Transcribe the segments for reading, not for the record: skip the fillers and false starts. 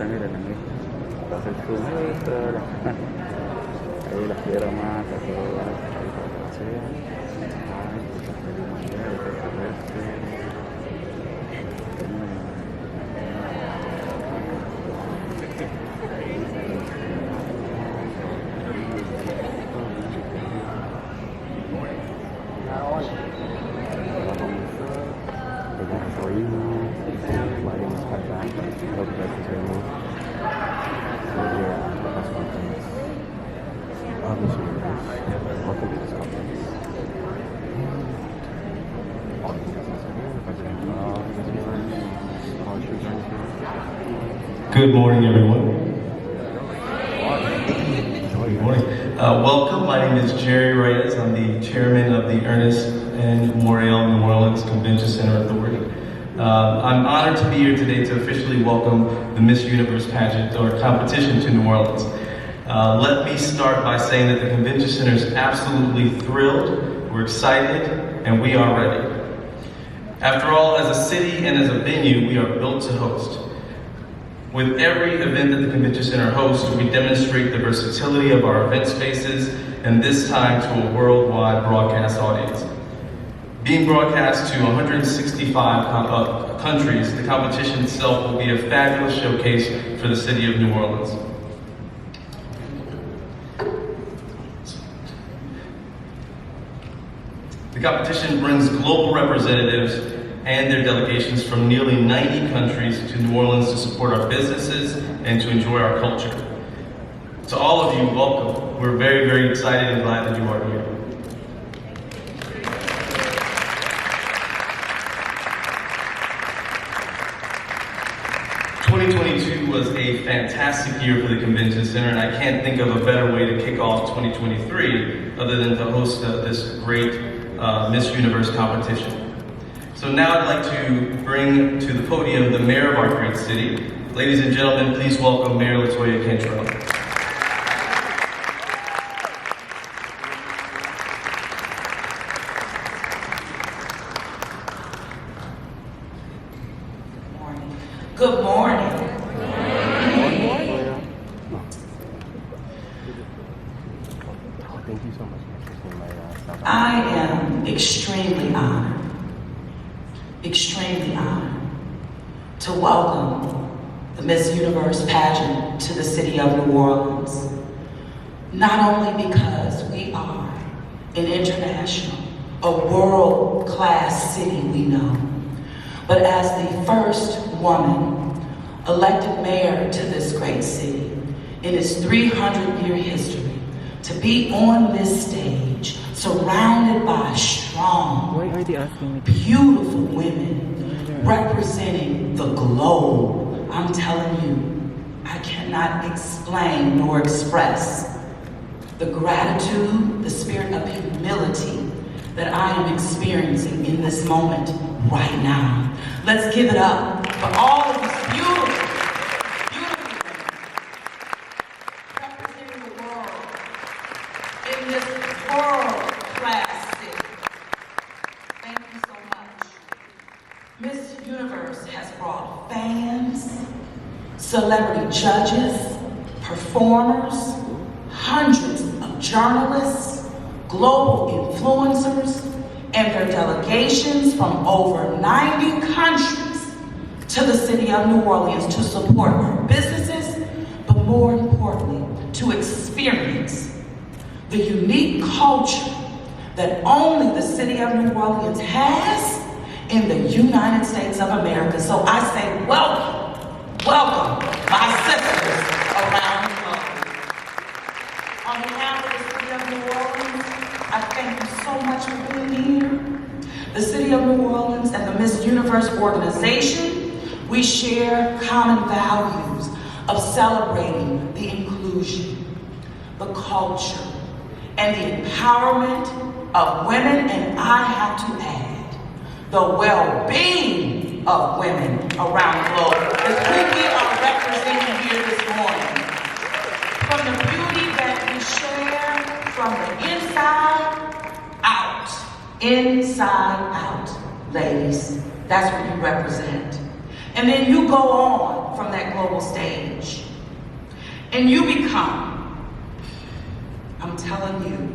mira la mesa. Pasa el zoom extra. Ahí las piedras más, las piedras, ahí para que la sea. Ay, pues hasta el mundial, Good morning, everyone. Good morning. Welcome. My name is Jerry Reyes. I'm the chairman of the Ernest N. Morial New Orleans Convention Center Authority. I'm honored to be here today to officially welcome the Miss Universe pageant or competition to New Orleans. Let me start by saying that the Convention Center is absolutely thrilled, we're excited, and we are ready. After all, as a city and as a venue, we are built to host. With every event that the Convention Center hosts, we demonstrate the versatility of our event spaces, and this time to a worldwide broadcast audience. Being broadcast to 165 countries, the competition itself will be a fabulous showcase for the city of New Orleans. The competition brings global representatives and their delegations from nearly 90 countries to New Orleans to support our businesses and to enjoy our culture. To all of you, welcome. We're very, very excited and glad that you are here. '22 was a fantastic year for the Convention Center, and I can't think of a better way to kick off 2023 other than to host this great Miss Universe competition. So now I'd like to bring to the podium the mayor of our great city. Ladies and gentlemen, please welcome Mayor Latoya Cantrell. Good morning. Thank you so much. I am extremely honored to welcome the Miss Universe pageant to the city of New Orleans. Not only because we are an international, a world-class city we know, but as the first woman elected mayor to this great city in its 300-year history, to be on this stage surrounded by strong, beautiful women representing the globe. I'm telling you, I cannot explain nor express the gratitude, the spirit of humility that I am experiencing in this moment right now. Let's give it up for all of these beautiful, beautiful women representing the world in this world-class city. Thank you so much. Miss Universe has brought fans, celebrity judges, performers, hundreds of journalists, global influencers, and their delegations from over 90 countries to the city of New Orleans to support our businesses, but more importantly, to experience the unique culture that only the city of New Orleans has in the United States of America. So I say welcome, welcome, my sisters around the globe. On behalf of the city of New Orleans, I thank you so much for being here. The city of New Orleans and the Miss Universe organization, we share common values of celebrating the inclusion, the culture, and the empowerment of women, and I have to add, the well-being of women around the globe. Is who we are representing here this morning. From the beauty that we share from the inside out, ladies, that's what you represent. And then you go on from that global stage. And you become, I'm telling you,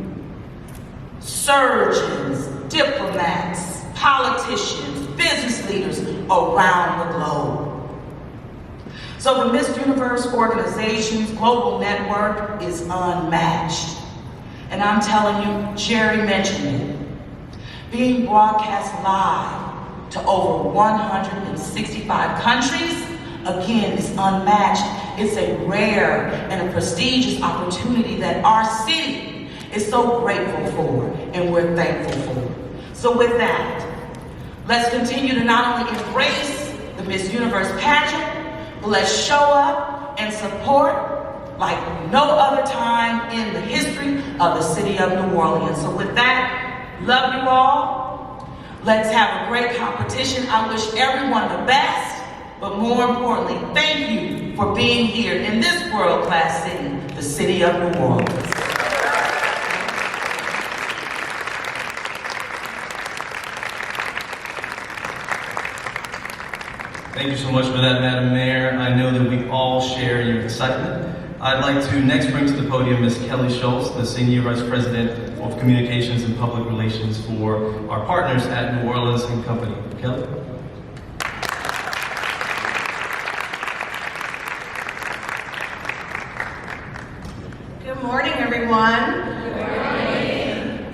surgeons, diplomats, politicians, business leaders around the globe. So the Miss Universe organization's global network is unmatched. And I'm telling you, Jerry mentioned it. Being broadcast live to over 165 countries, again, is unmatched. It's a rare and a prestigious opportunity that our city is so grateful for and we're thankful for. So with that, let's continue to not only embrace the Miss Universe pageant, but let's show up and support like no other time in the history of the city of New Orleans. So with that, love you all. Let's have a great competition. I wish everyone the best, but more importantly, thank you for being here in this world-class city, the city of New Orleans. Thank you so much for that, Madam Mayor. I know that we all share your excitement. I'd like to next bring to the podium Ms. Kelly Schultz, the Senior Vice President of Communications and Public Relations for our partners at New Orleans and Company. Kelly? Good morning, everyone.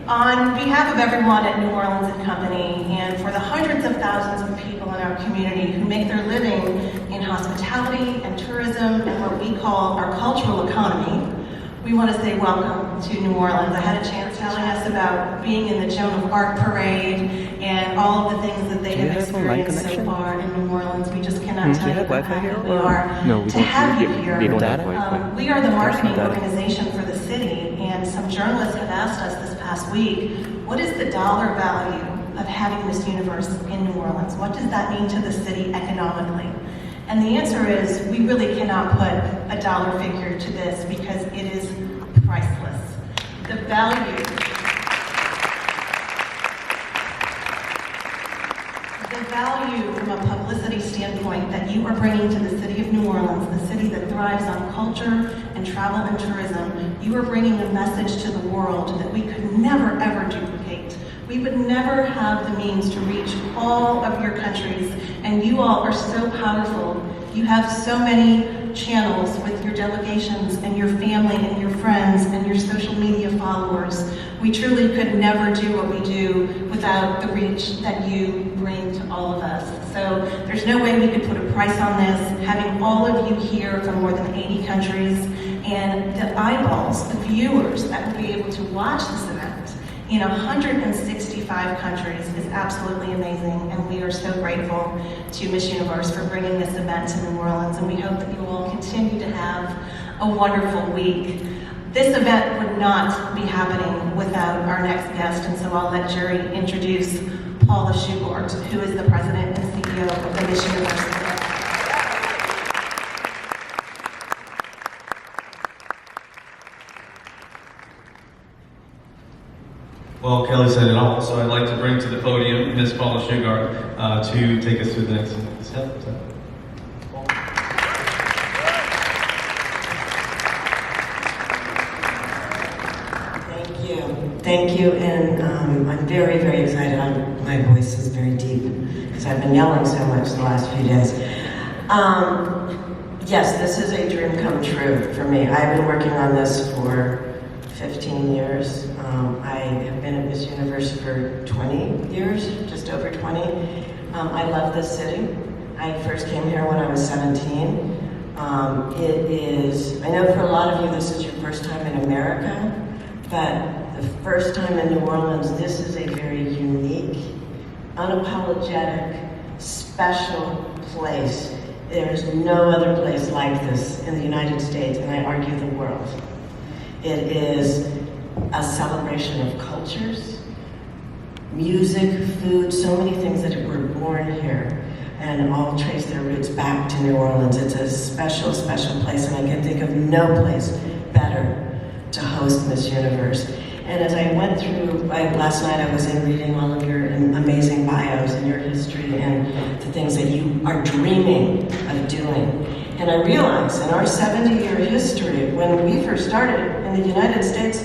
On behalf of everyone at New Orleans and Company, and for the hundreds of thousands of people in our community who make their living in hospitality and tourism and what we call our cultural economy, we want to say welcome to New Orleans. I had a chance telling us about being in the Joan of Arc parade and all of the things that they have experienced so far in New Orleans. We just cannot tell you how happy we are to have you here. We are the marketing organization for the city, and some journalists have asked us this past week, what is the dollar value of having Miss Universe in New Orleans? What does that mean to the city economically? And the answer is, we really cannot put a dollar figure to this because it is priceless. The value from a publicity standpoint that you are bringing to the city of New Orleans, the city that thrives on culture and travel and tourism, you are bringing a message to the world that we could never ever duplicate. We would never have the means to reach all of your countries, and you all are so powerful. You have so many channels with your delegations and your family and your friends and your social media followers. We truly could never do what we do without the reach that you bring to all of us. So there's no way we could put a price on this. Having all of you here from more than 80 countries and the eyeballs, the viewers that will be able to watch this event in 165 countries is absolutely amazing, and we are so grateful to Miss Universe for bringing this event to New Orleans, and we hope that you will continue to have a wonderful week. This event would not be happening without our next guest, and so I'll let Jerry introduce Paula Shugart, who is the president and CEO of the Miss Universe event. Well, Kelly said it all, so I'd like to bring to the podium Ms. Paula Shugart to take us through the next step. Thank you, and I'm very, very excited. My voice is very deep because I've been yelling so much the last few days. Yes, this is a dream come true for me. I've been working on this for 15 years. I have been at Miss Universe for 20 years, just over 20. I love this city. I first came here when I was 17. It is, I know for a lot of you this is your first time in America, but the first time in New Orleans, this is a very unique, unapologetic, special place. There's no other place like this in the United States, and I argue the world. It is a celebration of cultures, music, food, so many things that were born here and all trace their roots back to New Orleans. It's a special, special place, and I can think of no place better to host Miss Universe. And as I went through, last night I was in reading all of your amazing bios and your history and the things that you are dreaming of doing. And I realized in our 70-year history, when we first started in the United States,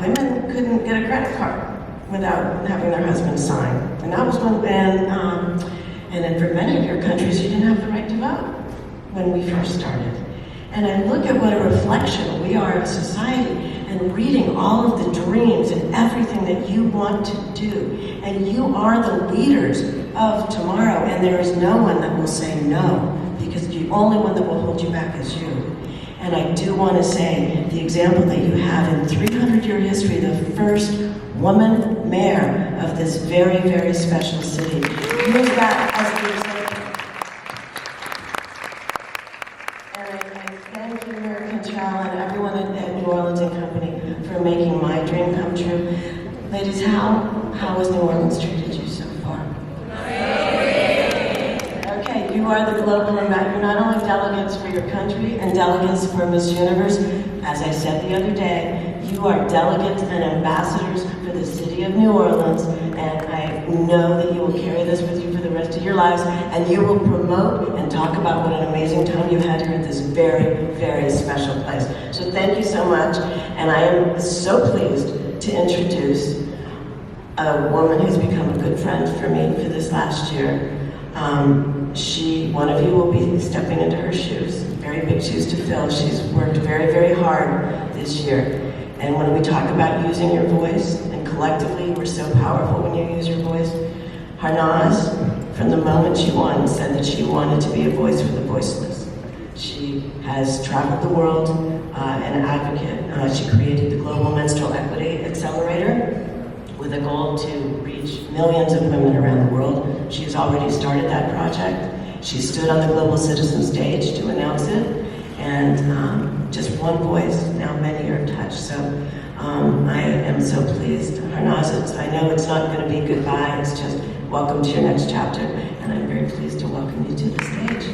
women couldn't get a credit card without having their husband sign. And that was when, and then for many of your countries, you didn't have the right to vote when we first started. And I look at what a reflection we are of society and reading all of the dreams and everything that you want to do. And you are the leaders of tomorrow, and there is no one that will say no, because the only one that will hold you back is you. And I do want to say the example that you have in 300-year history, the first woman mayor of this very, very special city. Use that as your example. And I thank you, Mayor Cantrell, and everyone at New Orleans and Company for making my dream come true. Ladies, how has New Orleans treated you so far? Okay, you are the global ambassador. You're not only delegates for your country and delegates for Miss Universe. As I said the other day, you are delegates and ambassadors for the city of New Orleans, and I know that you will carry this with you for the rest of your lives, and you will promote and talk about what an amazing time you had here at this very, very special place. So thank you so much, and I am so pleased to introduce a woman who's become a good friend for me for this last year. One of you will be stepping into her shoes, very big shoes to fill. She's worked very, very hard this year. And when we talk about using your voice, and collectively we're so powerful when you use your voice, Harnaz, from the moment she won, said that she wanted to be a voice for the voiceless. She has traveled the world, an advocate. She created the Global Menstrual Equity Accelerator with a goal to reach millions of women around the world. She has already started that project. She stood on the Global Citizen stage to announce it, and just one voice, now many are touched. So I am so pleased. Harnaz, I know it's not going to be goodbye, it's just welcome to your next chapter, and I'm very pleased to welcome you to the stage.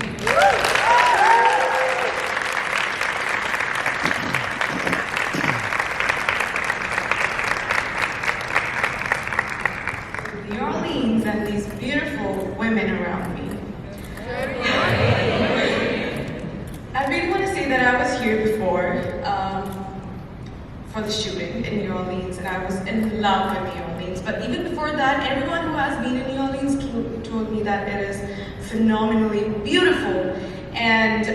New Orleans and these beautiful women around me. I really want to say that I was here before for the shooting in New Orleans, and I was in love with New Orleans. But even before that, everyone who has been in New Orleans told me that it is phenomenally beautiful. And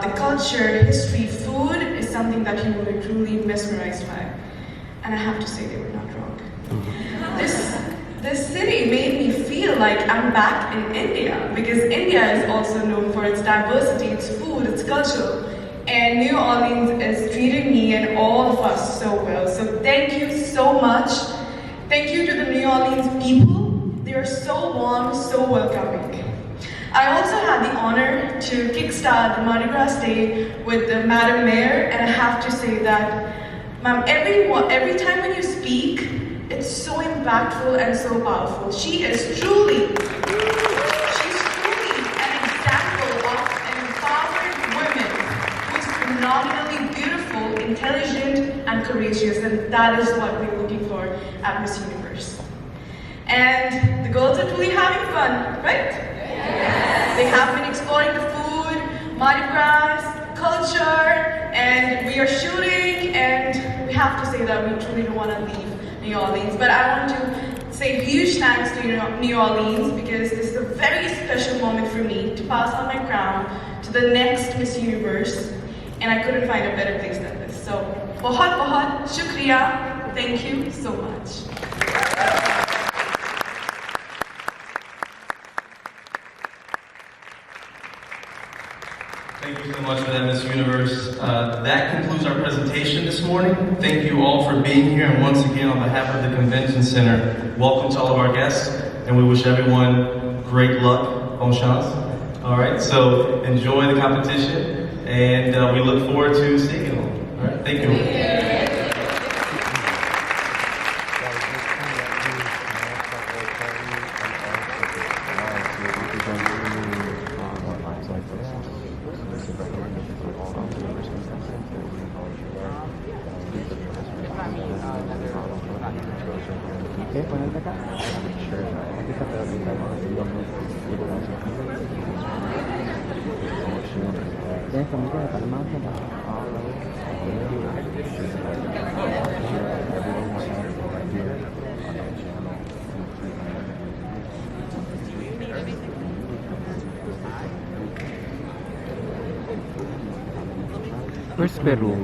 the culture, history, food is something that you will be truly mesmerized by. And I have to say they were not wrong. This city made me feel like I'm back in India, because India is also known for its diversity, its food, its culture. And New Orleans is treating me and all of us so well. So thank you so much. Thank you to the New Orleans people. They are so warm, so welcoming. I also had the honor to kickstart the Mardi Gras Day with the Madam Mayor, and I have to say that, ma'am, every time when you speak, it's so impactful and so powerful. She's truly an example of an empowered woman who's phenomenally beautiful, intelligent, and courageous, and that is what we're looking for at Miss Universe. And the girls are truly having fun, right? Yes. They have been exploring the food, Mardi Gras, culture, and we are shooting, and we have to say that we truly don't want to leave New Orleans. But I want to say huge thanks to New Orleans, because this is a very special moment for me to pass on my crown to the next Miss Universe, and I couldn't find a better place than this. So, bahut shukriya, thank you so much. Thank you so much for that, Miss Universe. That concludes our presentation this morning. Thank you all for being here, and once again, on behalf of the Convention Center, welcome to all of our guests, and we wish everyone great luck, bon chance. All right, so enjoy the competition, and we look forward to seeing you all. All right, thank you. ponerte acá. Sure. Empieza a preguntar más de los ¿Tienes familia de Panamá? Where's Peru?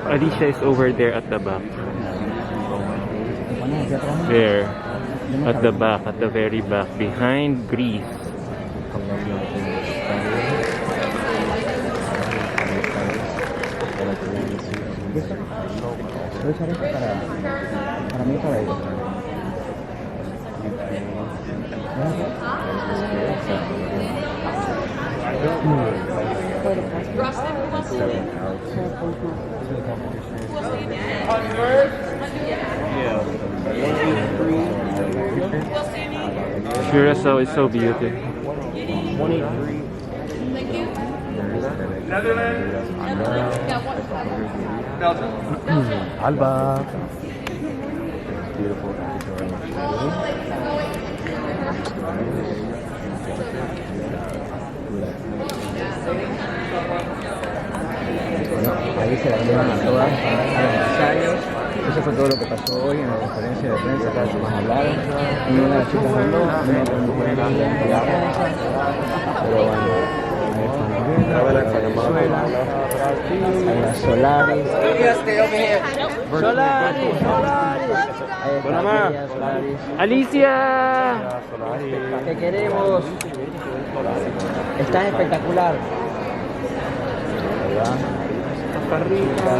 Alicia is over there at the back. There. At the back, at the very back, behind Greece. Curacao is so beautiful. Alba. Beautiful. Bueno, ahí se la llevan a todas a los ensayos. Eso fue todo lo que pasó hoy en la conferencia de prensa que más hablaron. Una de las chicas habló, una otra mujer habló de la prensa. Pero bueno, ahí están Venezuela, hay una Solaris. Solaris. Alicia, te queremos. Estás espectacular. Ahí va. Costa Rica.